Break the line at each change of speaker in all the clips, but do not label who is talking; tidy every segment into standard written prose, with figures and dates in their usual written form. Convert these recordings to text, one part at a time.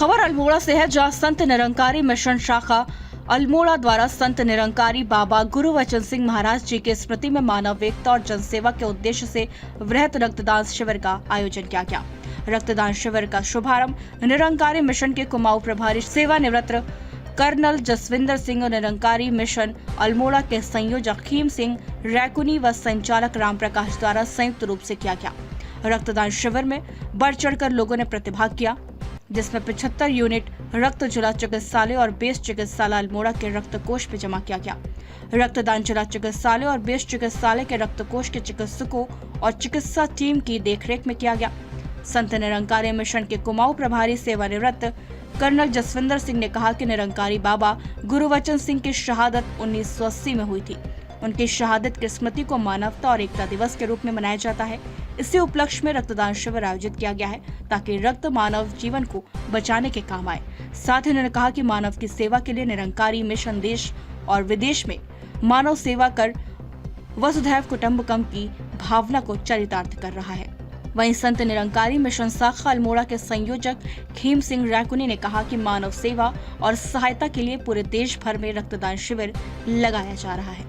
खबर अल्मोड़ा से है, जहां संत निरंकारी मिशन शाखा अल्मोड़ा द्वारा संत निरंकारी बाबा गुरुवचन सिंह महाराज जी की स्मृति में मानव एकता और जनसेवा के उद्देश्य से वृहत रक्तदान शिविर का आयोजन किया गया। रक्तदान शिविर का शुभारंभ निरंकारी मिशन के कुमाऊं प्रभारी सेवानिवृत्त कर्नल जसविंदर सिंह और निरंकारी मिशन अल्मोड़ा के संयोजक खीम सिंह रैकुनी व संचालक राम प्रकाश द्वारा संयुक्त रूप से किया गया। रक्तदान शिविर में बढ़ चढ़कर लोगों ने प्रतिभाग किया, जिसमें 75 यूनिट रक्त जिला चिकित्सालय और बेस चिकित्सालय अल्मोड़ा के रक्त कोष में जमा किया गया। रक्तदान जिला चिकित्सालय और बेस चिकित्सालय के रक्त कोष के चिकित्सकों और चिकित्सा टीम की देखरेख में किया गया। संत निरंकारी मिशन के कुमाऊं प्रभारी सेवानिवृत्त कर्नल जसविंदर सिंह ने कहा कि निरंकारी बाबा गुरुवचन सिंह की शहादत 1980 में हुई थी। उनकी शहादत की स्मृति को मानवता और एकता दिवस के रूप में मनाया जाता है। इसी उपलक्ष्य में रक्तदान शिविर आयोजित किया गया है, ताकि रक्त मानव जीवन को बचाने के काम आए। साथ ही उन्होंने कहा कि मानव की सेवा के लिए निरंकारी मिशन देश और विदेश में मानव सेवा कर वसुधैव कुटुंबकम की भावना को चरितार्थ कर रहा है। वहीं संत निरंकारी मिशन शाखा अल्मोड़ा के संयोजक खीम सिंह रैकुनी ने कहा कि मानव सेवा और सहायता के लिए पूरे देश भर में रक्तदान शिविर लगाया जा रहा है।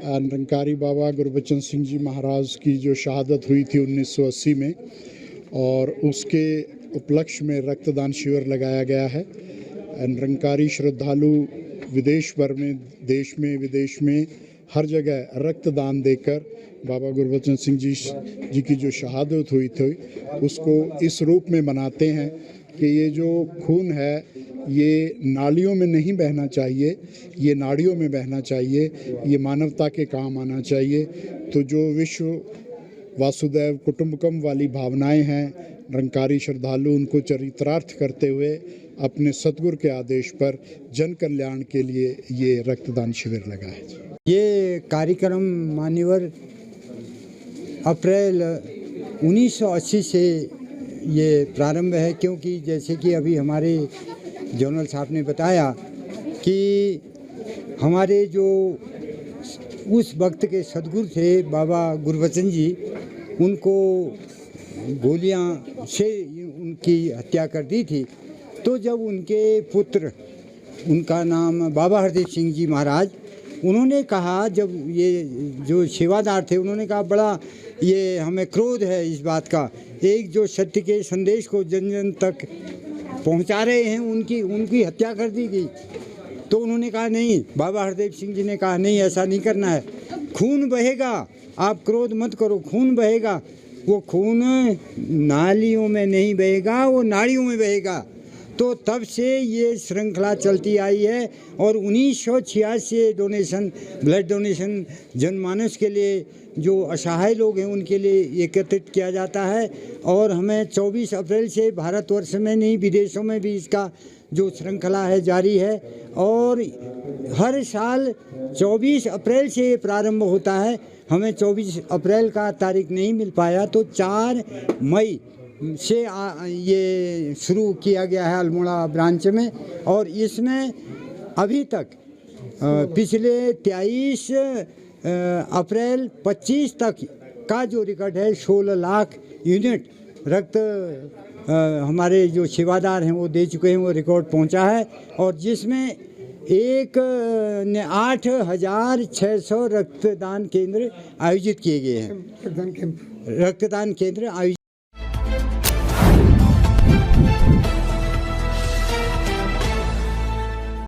निरंकारी बाबा गुरुबचन सिंह जी महाराज की जो शहादत हुई थी 1980 में, और उसके उपलक्ष्य में रक्तदान शिविर लगाया गया है। निरंकारी श्रद्धालु विदेश भर में, देश में, विदेश में हर जगह रक्तदान देकर बाबा गुरुबचन सिंह जी की जो शहादत हुई थी उसको इस रूप में मनाते हैं कि ये जो खून है ये नालियों में नहीं बहना चाहिए, ये नाड़ियों में बहना चाहिए, ये मानवता के काम आना चाहिए। तो जो विश्व वासुदेव कुटुंबकम वाली भावनाएं हैं, निरंकारी श्रद्धालु उनको चरितार्थ करते हुए अपने सतगुरु के आदेश पर जन कल्याण के लिए ये रक्तदान शिविर लगा है।
ये कार्यक्रम मान्यवर अप्रैल 1980 से ये प्रारंभ है, क्योंकि जैसे कि अभी हमारे जनरल साहब ने बताया कि हमारे जो उस वक्त के सदगुरु थे बाबा गुरुवचन जी, उनको गोलियां से उनकी हत्या कर दी थी। तो जब उनके पुत्र, उनका नाम बाबा हरदेव सिंह जी महाराज, उन्होंने कहा, जब ये जो सेवादार थे उन्होंने कहा बड़ा ये हमें क्रोध है इस बात का, एक जो सत्य के संदेश को जन जन तक पहुंचा रहे हैं उनकी हत्या कर दी गई। तो उन्होंने कहा नहीं, बाबा हरदेव सिंह जी ने कहा नहीं, ऐसा नहीं करना है, खून बहेगा, आप क्रोध मत करो, खून बहेगा। वो खून नालियों में नहीं बहेगा, वो नाड़ियों में बहेगा। तो तब से ये श्रृंखला चलती आई है और 1986 डोनेशन, ब्लड डोनेशन जनमानस के लिए जो असहाय लोग हैं उनके लिए एकत्रित किया जाता है। और हमें 24 अप्रैल से भारतवर्ष में नहीं विदेशों में भी इसका जो श्रृंखला है जारी है। और हर साल 24 अप्रैल से ये प्रारंभ होता है। हमें 24 अप्रैल का तारीख नहीं मिल पाया, तो 4 मई से ये शुरू किया गया है अल्मोड़ा ब्रांच में। और इसमें अभी तक पिछले 23 अप्रैल 25 तक का जो रिकॉर्ड है 16 लाख यूनिट रक्त हमारे जो सेवादार हैं वो दे चुके हैं, वो रिकॉर्ड पहुंचा है। और जिसमें 8,600 रक्तदान केंद्र आयोजित किए गए हैं। रक्तदान केंद्र आयोजित